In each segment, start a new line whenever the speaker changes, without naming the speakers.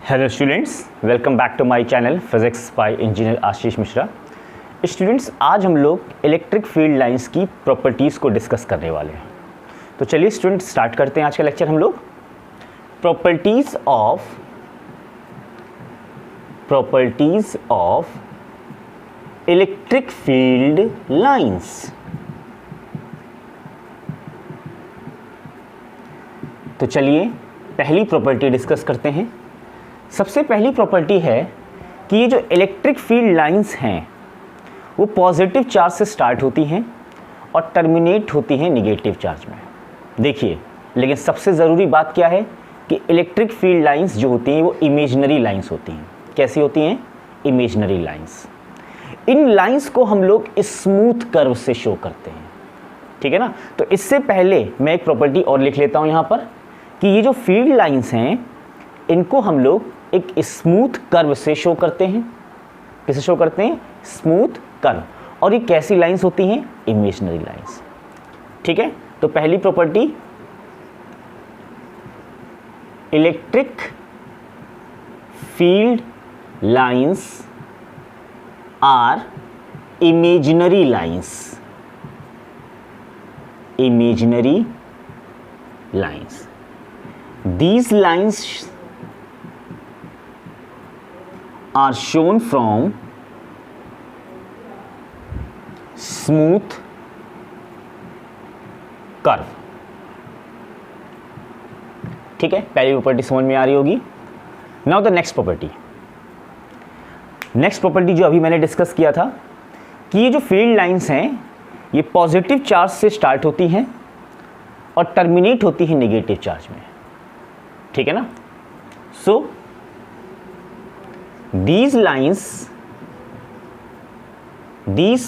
Hello students, welcome back to my channel physics by engineer Ashish Mishra. Students, आज हम लोग electric field lines की properties को डिस्कस करने वाले हैं। तो चलिए स्टूडेंट्स स्टार्ट करते हैं आज का लेक्चर। हम लोग properties of electric field lines. तो चलिए पहली प्रॉपर्टी डिस्कस करते हैं। सबसे पहली प्रॉपर्टी है कि ये जो इलेक्ट्रिक फील्ड लाइंस हैं वो पॉजिटिव चार्ज से स्टार्ट होती हैं और टर्मिनेट होती हैं निगेटिव चार्ज में। देखिए, लेकिन सबसे ज़रूरी बात क्या है कि इलेक्ट्रिक फील्ड लाइंस जो होती हैं वो इमेजिनरी लाइंस होती हैं। कैसी होती हैं? Imaginary lines. इन लाइंस को हम लोग स्मूथ कर्व से शो करते हैं, ठीक है ना। तो इससे पहले मैं एक प्रॉपर्टी और लिख लेता हूँ यहाँ पर कि ये जो फील्ड लाइंस हैं इनको हम लोग एक स्मूथ कर्व से शो करते हैं। किसे शो करते हैं? Smooth curve. और ये कैसी लाइंस होती हैं? इमेजिनरी लाइंस, ठीक है। तो पहली property, electric field lines are imaginary lines. Imaginary lines, these lines are shown from smooth curve। ठीक है, पहली प्रॉपर्टी समझ में आ रही होगी। Now the next property. Next property जो अभी मैंने डिस्कस किया था कि ये जो फील्ड लाइंस हैं ये पॉजिटिव चार्ज से स्टार्ट होती हैं और टर्मिनेट होती हैं नेगेटिव चार्ज में, ठीक है ना। सो दीज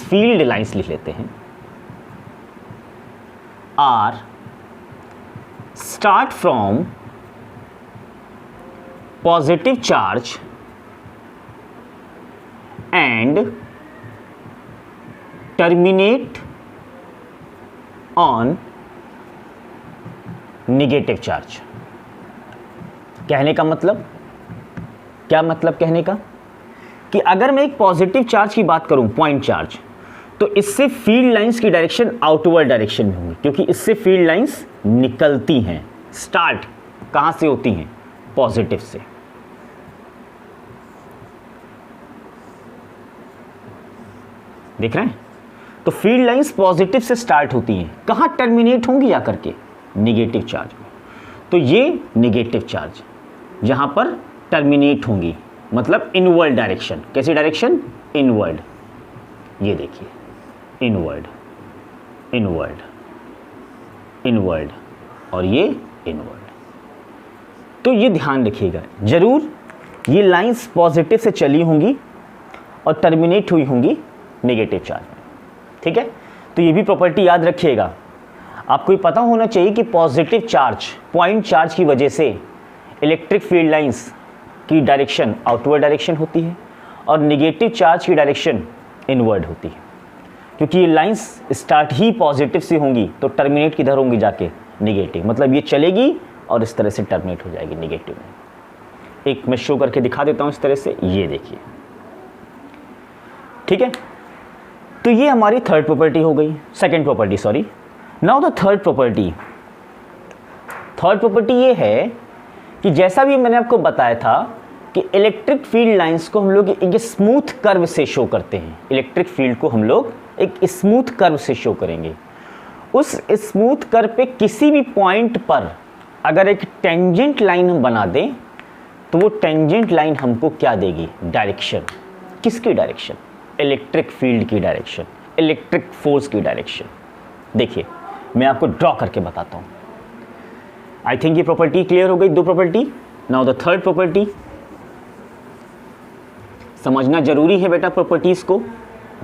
फील्ड लाइंस लिख लेते हैं, are start from positive charge and terminate on negative charge. कहने का मतलब क्या? मतलब कहने का कि अगर मैं एक पॉजिटिव चार्ज की बात करूं, पॉइंट चार्ज, तो इससे फील्ड लाइंस की डायरेक्शन आउटवर्ड डायरेक्शन में होंगी, क्योंकि इससे फील्ड लाइंस निकलती हैं। स्टार्ट कहां से होती हैं? पॉजिटिव से। देख रहे हैं? तो फील्ड लाइंस पॉजिटिव से स्टार्ट होती हैं, कहां टर्मिनेट होंगी? जाकर के निगेटिव चार्ज में। तो ये निगेटिव चार्ज जहां पर टर्मिनेट होंगी, मतलब इनवर्ड डायरेक्शन। कैसी डायरेक्शन? इनवर्ड। ये देखिए, इनवर्ड, इनवर्ड, इनवर्ड और ये इनवर्ड। तो ये ध्यान रखिएगा जरूर, ये लाइंस पॉजिटिव से चली होंगी और टर्मिनेट हुई होंगी नेगेटिव चार्ज में, ठीक है। तो ये भी प्रॉपर्टी याद रखिएगा। आपको ये पता होना चाहिए कि पॉजिटिव चार्ज, पॉइंट चार्ज की वजह से इलेक्ट्रिक फील्ड लाइंस की डायरेक्शन आउटवर्ड डायरेक्शन होती है और नेगेटिव चार्ज की डायरेक्शन इनवर्ड होती है। क्योंकि ये लाइंस स्टार्ट ही पॉजिटिव से होंगी तो टर्मिनेट किधर होंगी? जाके नेगेटिव। मतलब ये चलेगी और इस तरह से टर्मिनेट हो जाएगी नेगेटिव में। एक मैं शो करके दिखा देता हूँ इस तरह से, ये देखिए, ठीक है। तो ये हमारी थर्ड प्रॉपर्टी हो गई, second property, sorry. Now the third property. Third property ये है कि जैसा भी मैंने आपको बताया था कि इलेक्ट्रिक फील्ड लाइंस को हम लोग एक स्मूथ कर्व से शो करते हैं। इलेक्ट्रिक फील्ड को हम लोग एक स्मूथ कर्व से शो करेंगे। उस स्मूथ कर्व पे किसी भी पॉइंट पर अगर एक टेंजेंट लाइन हम बना दें तो वो टेंजेंट लाइन हमको क्या देगी? डायरेक्शन। किसकी डायरेक्शन? इलेक्ट्रिक फील्ड की डायरेक्शन, इलेक्ट्रिक फोर्स की डायरेक्शन। देखिए, मैं आपको ड्रॉ करके बताता हूँ। आई थिंक ये प्रॉपर्टी क्लियर हो गई, दो property. Now the third property. समझना जरूरी है बेटा प्रॉपर्टीज़ को,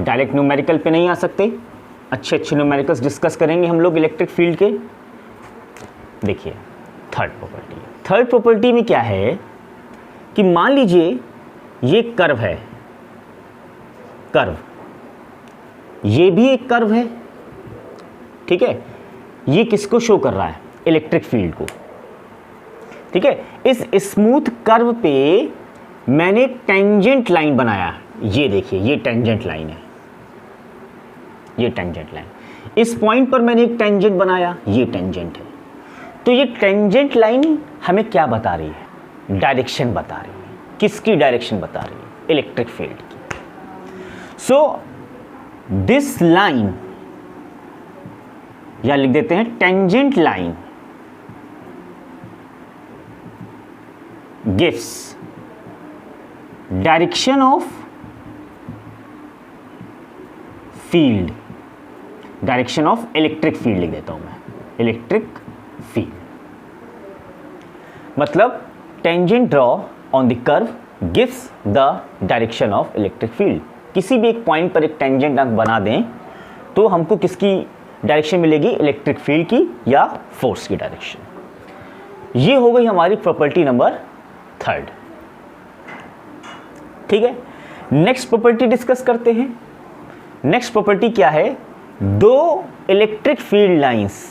डायरेक्ट न्यूमेरिकल पे नहीं आ सकते। अच्छे अच्छे न्यूमेरिकल्स डिस्कस करेंगे हम लोग इलेक्ट्रिक फील्ड के। देखिए थर्ड प्रॉपर्टी। थर्ड प्रॉपर्टी में क्या है कि मान लीजिए ये कर्व है, कर्व, ये भी एक कर्व है, ठीक है। ये किसको शो कर रहा है? इलेक्ट्रिक फील्ड को। ठीक है। इस स्मूथ कर्व पे मैंने टेंजेंट लाइन बनाया, ये देखिए ये टेंजेंट लाइन है, ये टेंजेंट लाइन, इस पॉइंट पर मैंने एक टेंजेंट बनाया, ये टेंजेंट है। तो ये टेंजेंट लाइन हमें क्या बता रही है? डायरेक्शन बता रही है। किसकी डायरेक्शन बता रही है? इलेक्ट्रिक फील्ड की। सो दिस लाइन, या लिख देते हैं tangent line gives direction of field, direction of electric field लिख देता हूं मैं, इलेक्ट्रिक फील्ड। मतलब tangent draw on the curve gives the direction of electric field. किसी भी एक पॉइंट पर एक टेंजेंट अंक बना दें तो हमको किसकी डायरेक्शन मिलेगी? इलेक्ट्रिक फील्ड की या फोर्स की डायरेक्शन। ये हो गई हमारी प्रॉपर्टी नंबर 3। ठीक है, नेक्स्ट प्रॉपर्टी डिस्कस करते हैं। नेक्स्ट प्रॉपर्टी क्या है? दो इलेक्ट्रिक फील्ड लाइंस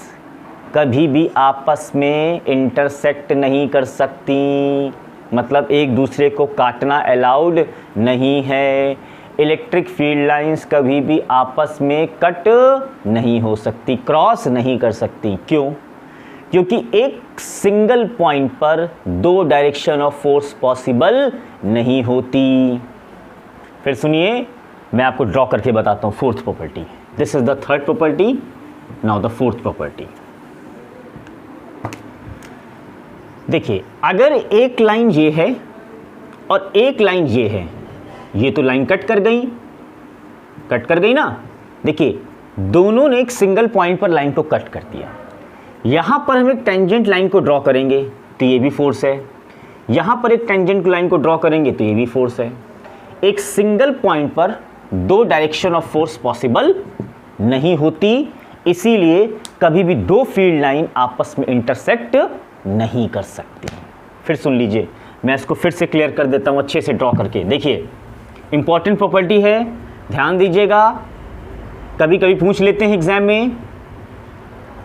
कभी भी आपस में इंटरसेक्ट नहीं कर सकती, मतलब एक दूसरे को काटना अलाउड नहीं है। इलेक्ट्रिक फील्ड लाइंस कभी भी आपस में कट नहीं हो सकती, क्रॉस नहीं कर सकती। क्यों? क्योंकि एक सिंगल पॉइंट पर दो डायरेक्शन ऑफ फोर्स पॉसिबल नहीं होती। फिर सुनिए, मैं आपको ड्रॉ करके बताता हूं fourth property. This is the third property, now the fourth property. देखिए, अगर एक लाइन ये है और एक लाइन ये है, ये तो लाइन कट कर गई ना। देखिए, दोनों ने एक सिंगल पॉइंट पर लाइन को कट कर दिया। यहां पर हम एक टेंजेंट लाइन को ड्रॉ करेंगे तो ये भी फोर्स है, यहां पर एक टेंजेंट लाइन को ड्रॉ करेंगे तो ये भी फोर्स है। एक सिंगल पॉइंट पर दो डायरेक्शन ऑफ फोर्स पॉसिबल नहीं होती, इसीलिए कभी भी दो फील्ड लाइन आपस में इंटरसेक्ट नहीं कर सकती। फिर सुन लीजिए, मैं इसको फिर से क्लियर कर देता हूं अच्छे से ड्रॉ करके। देखिए, इंपॉर्टेंट प्रॉपर्टी है, ध्यान दीजिएगा। कभी कभी पूछ लेते हैं एग्जाम में,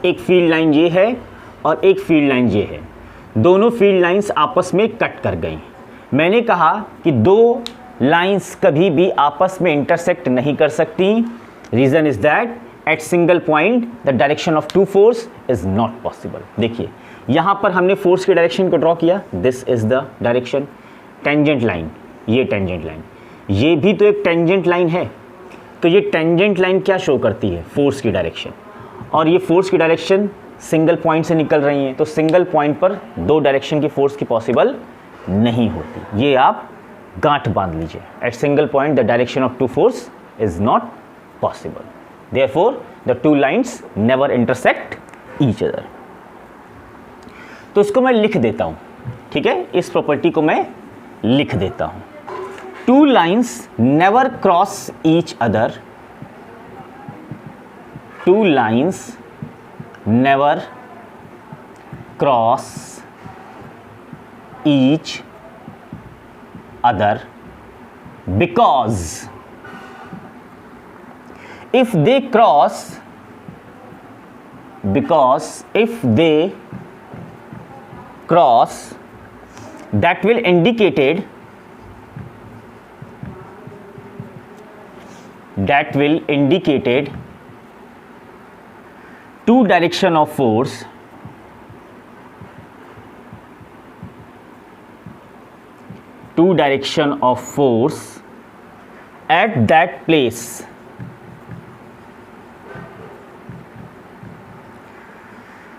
एक फील्ड लाइन ये है और एक फील्ड लाइन ये है, दोनों फील्ड लाइंस आपस में कट कर गई। मैंने कहा कि दो लाइंस कभी भी आपस में इंटरसेक्ट नहीं कर सकती। Reason is that at single point the direction of two force is not possible. देखिए, यहाँ पर हमने फोर्स की डायरेक्शन को ड्रॉ किया, this is the direction. Tangent line, ये टेंजेंट लाइन, ये भी तो एक टेंजेंट लाइन है। तो ये टेंजेंट लाइन क्या शो करती है? फोर्स की डायरेक्शन। और ये फोर्स की डायरेक्शन सिंगल पॉइंट से निकल रही है, तो सिंगल पॉइंट पर दो डायरेक्शन की फोर्स की पॉसिबल नहीं होती। ये आप गांठ बांध लीजिए। At single point the direction of two force is not possible, therefore the two lines never intersect each other. तो इसको मैं लिख देता हूं, ठीक है, इस प्रॉपर्टी को मैं लिख देता हूं। To lines never cross each other, two lines never cross each other because if they cross, that will indicated two direction of force at that place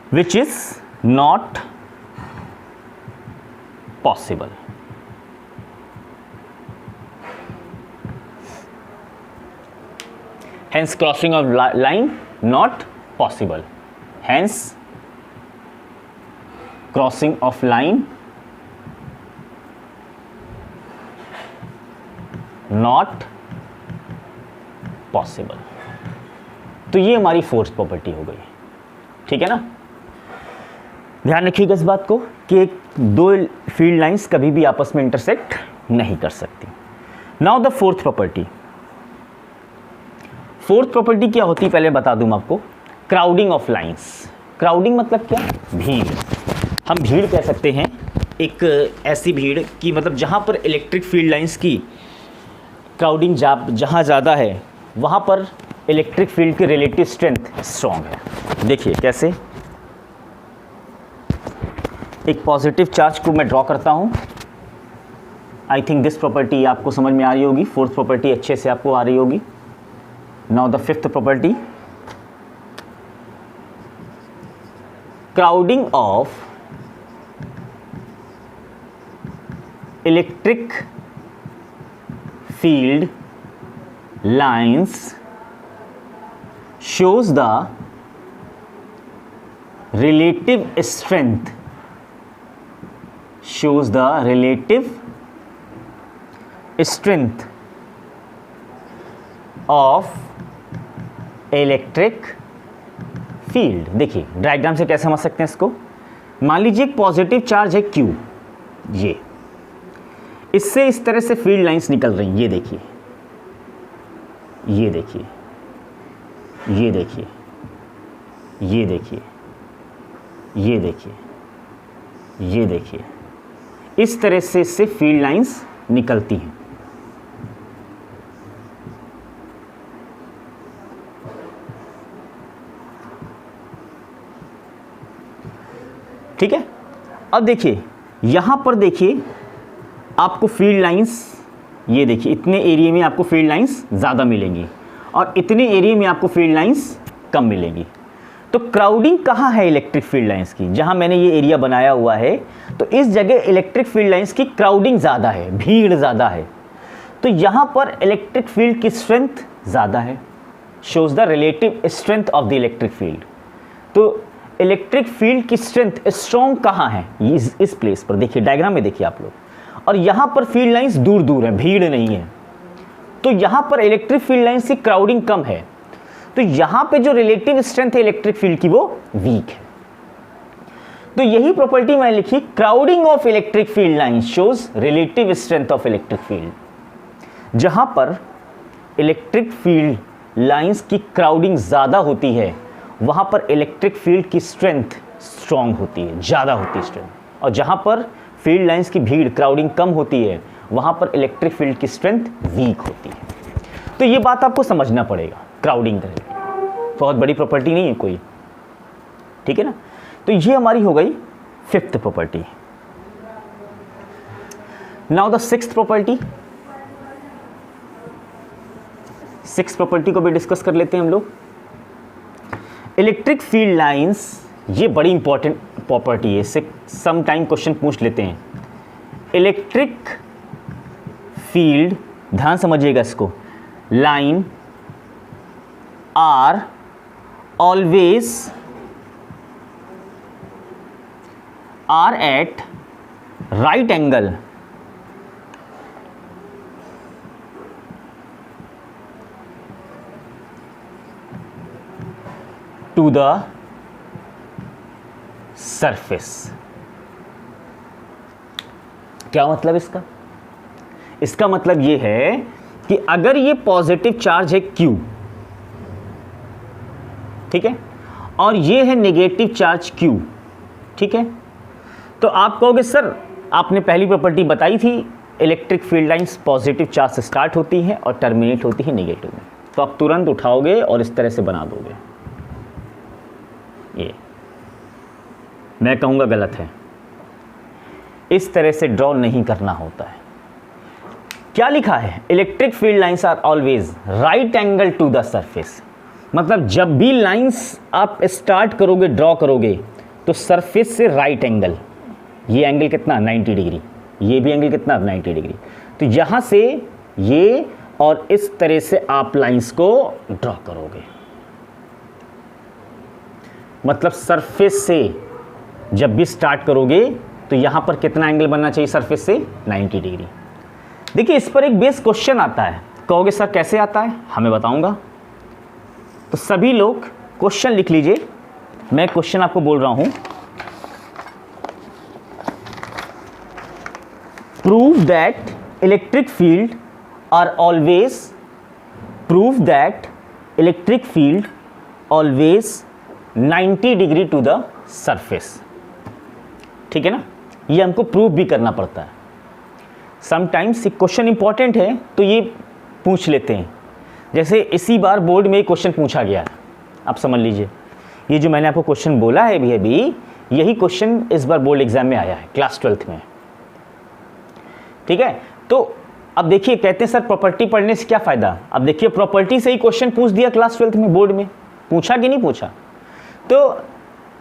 which is not possible. Hence crossing of line not possible. Hence crossing of line not possible. तो ये हमारी force property हो गई, ठीक है ना। ध्यान रखिएगा इस बात को कि दो फील्ड लाइंस कभी भी आपस में इंटरसेक्ट नहीं कर सकती। Now the fourth property. Fourth property क्या होती है पहले बता दूं मैं आपको। Crowding of lines. क्राउडिंग मतलब क्या? भीड़। हम भीड़ कह सकते हैं एक ऐसी भीड़ कि मतलब जहाँ पर इलेक्ट्रिक फील्ड लाइंस की क्राउडिंग जहाँ ज़्यादा है वहाँ पर इलेक्ट्रिक फील्ड की रिलेटिव स्ट्रेंथ स्ट्रॉन्ग है। देखिए कैसे, एक पॉजिटिव चार्ज को मैं ड्रॉ करता हूँ। आई थिंक दिस प्रॉपर्टी आपको समझ में आ रही होगी, फोर्थ प्रॉपर्टी अच्छे से आपको आ रही होगी। Now the fifth property, crowding of electric field lines shows the relative strength of electric field। देखिए डायग्राम से कैसे समझ सकते हैं इसको। मान लीजिए एक पॉजिटिव चार्ज है Q, ये इससे इस तरह से फील्ड लाइंस निकल रही हैं। ये देखिए, ये देखिए, ये देखिए, ये देखिए, ये देखिए, ये देखिए, इस तरह से इससे फील्ड लाइंस निकलती हैं। ठीक है, अब देखिए यहां पर देखिए आपको फील्ड लाइंस, ये देखिए इतने एरिया में आपको फील्ड लाइंस ज़्यादा मिलेंगी और इतने एरिया में आपको फील्ड लाइंस कम मिलेंगी। तो क्राउडिंग कहाँ है इलेक्ट्रिक फील्ड लाइंस की? जहाँ मैंने ये एरिया बनाया हुआ है तो इस जगह इलेक्ट्रिक फील्ड लाइंस की क्राउडिंग ज़्यादा है, भीड़ ज़्यादा है। तो यहाँ पर इलेक्ट्रिक फील्ड की स्ट्रेंथ ज़्यादा है, shows the relative strength of the electric field. तो इलेक्ट्रिक फील्ड की स्ट्रेंथ स्ट्रॉन्ग कहाँ है? इस प्लेस पर देखिए, डायग्राम में देखिए आप लोग, और यहाँ पर फील्ड लाइंस दूर दूर है, भीड़ नहीं है। तो यहाँ पर इलेक्ट्रिक फील्ड लाइंस की क्राउडिंग कम है, तो यहाँ पे जो रिलेटिव स्ट्रेंथ है इलेक्ट्रिक फील्ड की वो वीक है। तो यही प्रॉपर्टी मैंने लिखी, crowding of electric field lines shows relative strength of electric field. जहाँ पर इलेक्ट्रिक फील्ड लाइंस की क्राउडिंग ज़्यादा होती है वहाँ पर इलेक्ट्रिक फील्ड की स्ट्रेंथ स्ट्रॉन्ग होती है, ज़्यादा होती है स्ट्रेंथ। और जहाँ पर फील्ड लाइंस की भीड़ क्राउडिंग कम होती है वहाँ पर इलेक्ट्रिक फील्ड की स्ट्रेंथ वीक होती है। तो ये बात आपको समझना पड़ेगा, क्राउडिंग करेगी, बहुत बड़ी प्रॉपर्टी नहीं है कोई, ठीक है ना। तो ये हमारी हो गई fifth property. Now the sixth property, sixth property को भी डिस्कस कर लेते हैं हम लोग। इलेक्ट्रिक फील्ड लाइंस, ये बड़ी इंपॉर्टेंट प्रॉपर्टी है, इससे सम टाइम क्वेश्चन पूछ लेते हैं। इलेक्ट्रिक फील्ड, ध्यान समझिएगा इसको, line are always are at right angle to the surface. क्या मतलब इसका? इसका मतलब ये है कि अगर ये पॉजिटिव चार्ज है Q, ठीक है, और ये है नेगेटिव चार्ज Q, ठीक है, तो आप कहोगे सर आपने पहली प्रॉपर्टी बताई थी electric field lines positive charge से स्टार्ट होती हैं और टर्मिनेट होती है नेगेटिव में, तो आप तुरंत उठाओगे और इस तरह से बना दोगे। ये मैं कहूँगा गलत है, इस तरह से ड्रॉ नहीं करना होता है। क्या लिखा है? Electric field lines are always right angle to the surface. मतलब जब भी लाइंस आप स्टार्ट करोगे, ड्रॉ करोगे, तो सरफेस से राइट एंगल, ये एंगल कितना 90 डिग्री, ये भी एंगल कितना 90 डिग्री, तो यहाँ से ये और इस तरह से आप लाइंस को ड्रॉ करोगे। मतलब सरफेस से जब भी स्टार्ट करोगे तो यहाँ पर कितना एंगल बनना चाहिए सरफेस से? 90 डिग्री। देखिए इस पर एक बेस क्वेश्चन आता है, कहोगे सर कैसे आता है? हमें बताऊंगा। तो सभी लोग क्वेश्चन लिख लीजिए, मैं क्वेश्चन आपको बोल रहा हूं। Prove that electric field are always, prove that electric field always 90 degree to the surface, ठीक है ना। ये हमको प्रूव भी करना पड़ता है। समटाइम्स ये क्वेश्चन इंपॉर्टेंट है तो ये पूछ लेते हैं। जैसे इसी बार बोर्ड में क्वेश्चन पूछा गया है, आप समझ लीजिए ये जो मैंने आपको क्वेश्चन बोला है अभी यही क्वेश्चन इस बार बोर्ड एग्जाम में आया है क्लास 12th में। ठीक है, तो अब देखिए कहते हैं सर प्रॉपर्टी पढ़ने से क्या फ़ायदा। अब देखिए प्रॉपर्टी से ही क्वेश्चन पूछ दिया क्लास 12th में, बोर्ड में पूछा कि नहीं पूछा। तो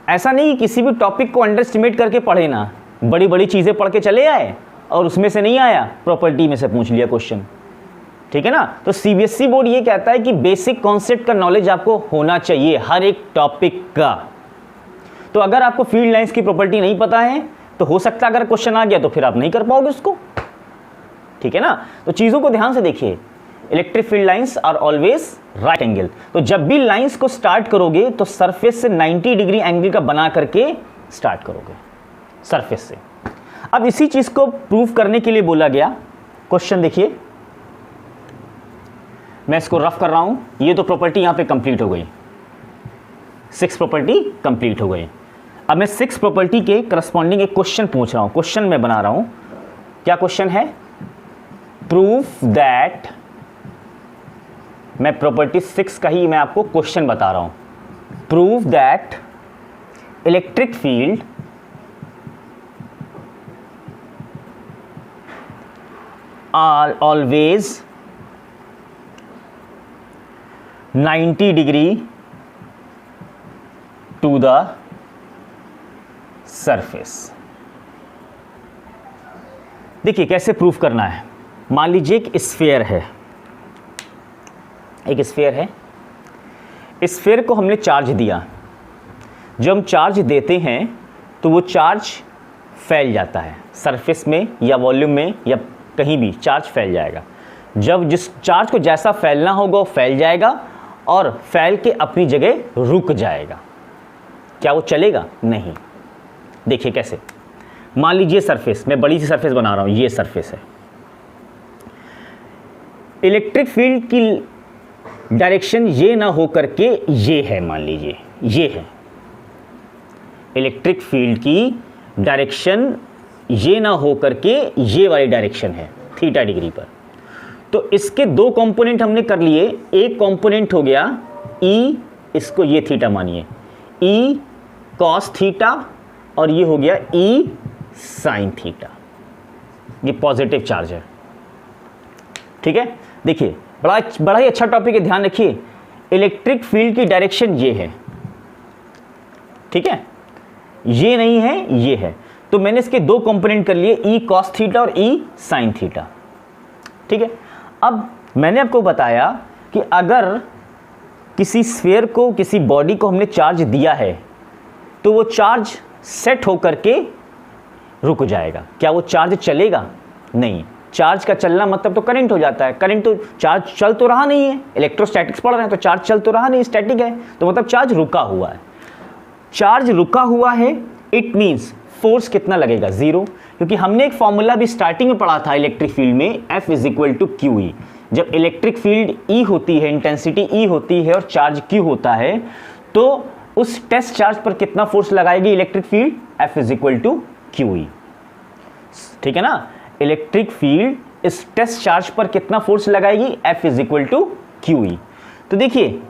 ऐसा नहीं कि किसी भी टॉपिक को अंडर एस्टिमेट करके पढ़े ना, बड़ी बड़ी चीज़ें पढ़ के चले आए और उसमें से नहीं आया, प्रॉपर्टी में से पूछ लिया क्वेश्चन। ठीक है ना, तो सीबीएसई बोर्ड ये कहता है कि बेसिक कॉन्सेप्ट का नॉलेज आपको होना चाहिए हर एक टॉपिक का। तो अगर आपको फील्ड लाइंस की प्रॉपर्टी नहीं पता है तो हो सकता है अगर क्वेश्चन आ गया तो फिर आप नहीं कर पाओगे उसको। ठीक है ना, तो चीज़ों को ध्यान से देखिए। Electric field lines are always right angle. तो जब भी लाइंस को स्टार्ट करोगे तो सरफेस से 90 डिग्री एंगल का बना करके स्टार्ट करोगे सरफेस से। अब इसी चीज़ को प्रूव करने के लिए बोला गया क्वेश्चन, देखिए मैं इसको रफ कर रहा हूं। ये तो प्रॉपर्टी यहां पे कंप्लीट हो गई, 6 प्रॉपर्टी कंप्लीट हो गई। अब मैं 6 प्रॉपर्टी के करस्पॉन्डिंग एक क्वेश्चन पूछ रहा हूं, क्वेश्चन मैं बना रहा हूं। क्या क्वेश्चन है? प्रूफ दैट, मैं प्रॉपर्टी 6 का ही मैं आपको क्वेश्चन बता रहा हूं। Proof that electric field are always 90 degree to the surface. देखिए कैसे प्रूफ करना है। मान लीजिए एक स्फीयर है, एक स्फीयर है, स्फीयर को हमने चार्ज दिया। जब हम चार्ज देते हैं तो वो चार्ज फैल जाता है सरफेस में या वॉल्यूम में या कहीं भी चार्ज फैल जाएगा। जब जिस चार्ज को जैसा फैलना होगा वो फैल जाएगा और फैल के अपनी जगह रुक जाएगा। क्या वो चलेगा? नहीं। देखिए कैसे, मान लीजिए सरफेस, मैं बड़ी सी सरफेस बना रहा हूं, ये सरफेस है। इलेक्ट्रिक फील्ड की डायरेक्शन ये ना हो करके ये है, मान लीजिए ये है इलेक्ट्रिक फील्ड की डायरेक्शन, ये ना हो करके ये वाली डायरेक्शन है थीटा डिग्री पर। तो इसके 2 कंपोनेंट हमने कर लिए। एक कंपोनेंट हो गया E, इसको ये थीटा मानिए, E कॉस थीटा, और ये हो गया E साइन थीटा। ये पॉजिटिव चार्ज है। ठीक है, देखिए बड़ा ही अच्छा टॉपिक है, ध्यान रखिए। इलेक्ट्रिक फील्ड की डायरेक्शन ये है, ठीक है, ये नहीं है, ये है। तो मैंने इसके 2 कंपोनेंट कर लिए, E कॉस थीटा और E साइन थीटा। ठीक है, अब मैंने आपको बताया कि अगर किसी स्फीयर को, किसी बॉडी को हमने चार्ज दिया है तो वो चार्ज सेट होकर के रुक जाएगा। क्या वो चार्ज चलेगा? नहीं। चार्ज का चलना मतलब तो करंट हो जाता है। करंट तो, चार्ज चल तो रहा नहीं है, इलेक्ट्रोस्टैटिक्स पढ़ रहे हैं तो चार्ज चल तो रहा नहीं, स्टैटिक है, तो मतलब चार्ज रुका हुआ है। चार्ज रुका हुआ है, इट मीन्स फोर्स कितना लगेगा? 0, क्योंकि हमने एक फॉर्मूला भी स्टार्टिंग में पढ़ा था इलेक्ट्रिक फील्ड में, F = QE। जब इलेक्ट्रिक फील्ड E होती है, इंटेंसिटी E होती है और चार्ज Q होता है, तो उस टेस्ट चार्ज पर कितना फोर्स लगाएगी इलेक्ट्रिक फील्ड? F = QE। ठीक है ना, इलेक्ट्रिक फील्ड इस टेस्ट चार्ज पर कितना फोर्स लगाएगी? F = QE। तो देखिए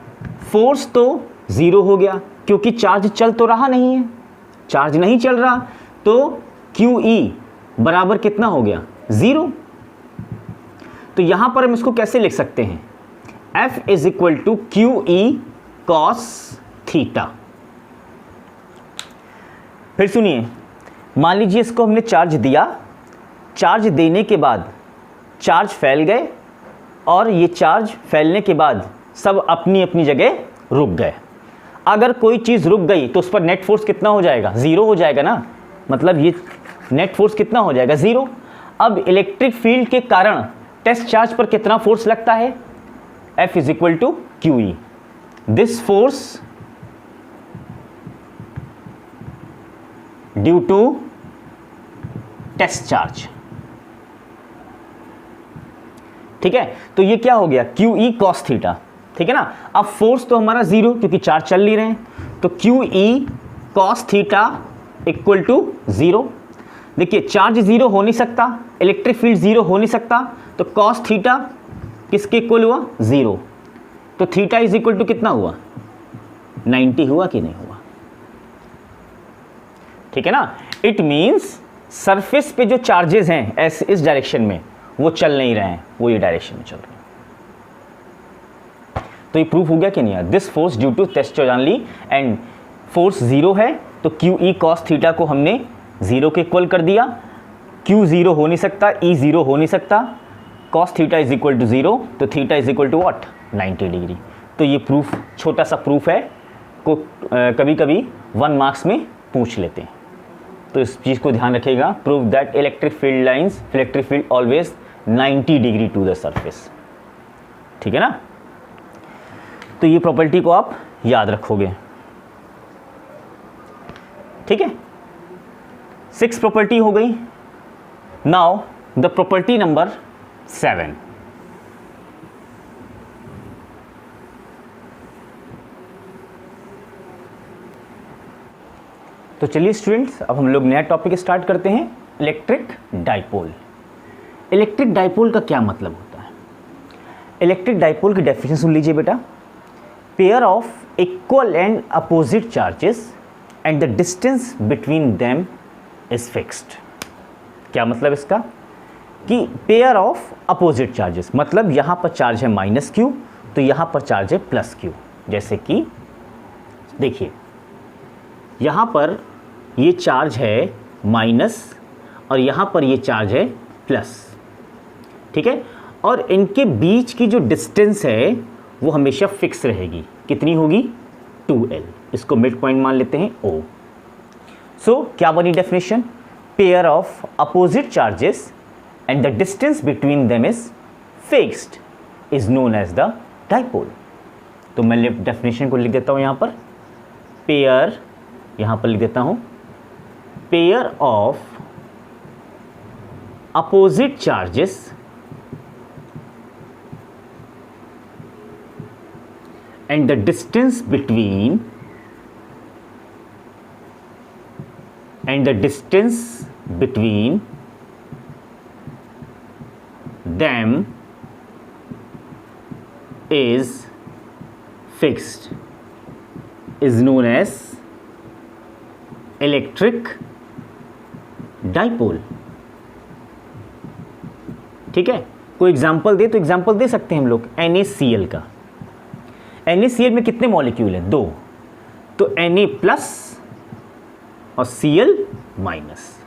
फोर्स तो 0 हो गया क्योंकि चार्ज चल तो रहा नहीं है, चार्ज नहीं चल रहा, तो QE बराबर कितना हो गया? 0। तो यहां पर हम इसको कैसे लिख सकते हैं? F = QE cos theta. फिर सुनिए, मान लीजिए इसको हमने चार्ज दिया, चार्ज देने के बाद चार्ज फैल गए और ये चार्ज फैलने के बाद सब अपनी अपनी जगह रुक गए। अगर कोई चीज़ रुक गई तो उस पर नेट फोर्स कितना हो जाएगा? 0 हो जाएगा ना, मतलब ये नेट फोर्स कितना हो जाएगा? 0। अब इलेक्ट्रिक फील्ड के कारण टेस्ट चार्ज पर कितना फोर्स लगता है? F = QE। This force due to test charge. ठीक है, तो ये क्या हो गया? QE cos theta. ठीक है ना, अब फोर्स तो हमारा 0 क्योंकि चार्ज चल नहीं रहे हैं, तो QE cos थीटा = 0। देखिए चार्ज जीरो हो नहीं सकता, इलेक्ट्रिक फील्ड जीरो हो नहीं सकता, तो कॉस थीटा किसके इक्वल हुआ? जीरो। तो थीटा इज इक्वल टू कितना हुआ? 90 हुआ कि नहीं हुआ? ठीक है ना। इट मींस सरफेस पे जो चार्जेस हैं ऐसे इस डायरेक्शन में वो चल नहीं रहे हैं, वो ये डायरेक्शन में चल रहे हैं। तो ये प्रूफ हो गया कि नहीं यार? This force due to test one only and force zero है, तो क्यू ई कॉस थीटा को हमने जीरो के इक्वल कर दिया। क्यू जीरो हो नहीं सकता, ई जीरो हो नहीं सकता, cos theta is equal to zero, तो theta is equal to what? 90 degree. तो ये प्रूफ, छोटा सा प्रूफ है, को कभी कभी 1 मार्क्स में पूछ लेते हैं, तो इस चीज़ को ध्यान रखिएगा। Prove that electric field lines, electric field always 90 degree to the surface. ठीक है ना। तो ये प्रॉपर्टी को आप याद रखोगे। ठीक है, 6 प्रॉपर्टी हो गई। Now the property number 7। तो चलिए स्टूडेंट्स, अब हम लोग नया टॉपिक स्टार्ट करते हैं, इलेक्ट्रिक डाइपोल। इलेक्ट्रिक डाइपोल का क्या मतलब होता है? इलेक्ट्रिक डाइपोल की डेफिनेशन सुन लीजिए बेटा। Pair of equal and opposite charges and the distance between them is fixed. क्या मतलब इसका? कि पेयर ऑफ अपोजिट चार्जेस, मतलब यहाँ पर चार्ज है माइनस क्यू, तो यहाँ पर चार्ज है प्लस क्यू। जैसे कि देखिए, यहाँ पर ये चार्ज है माइनस और यहाँ पर ये चार्ज है प्लस। ठीक है, और इनके बीच की जो डिस्टेंस है वो हमेशा फिक्स रहेगी। कितनी होगी? 2L। इसको मिड पॉइंट मान लेते हैं O। सो क्या बनी definition? Pair of opposite charges and the distance between them is fixed is known as the dipole. तो मैं डेफिनेशन को लिख देता हूँ यहाँ पर। पेयर, यहाँ पर लिख देता हूँ, pair of opposite charges and the distance between them is fixed is known as electric dipole। ठीक है, कोई एग्जांपल दे तो एग्जांपल दे सकते हैं हम लोग NaCl का। NaCl में कितने मॉलिक्यूल हैं? 2, तो Na प्लस और Cl माइनस।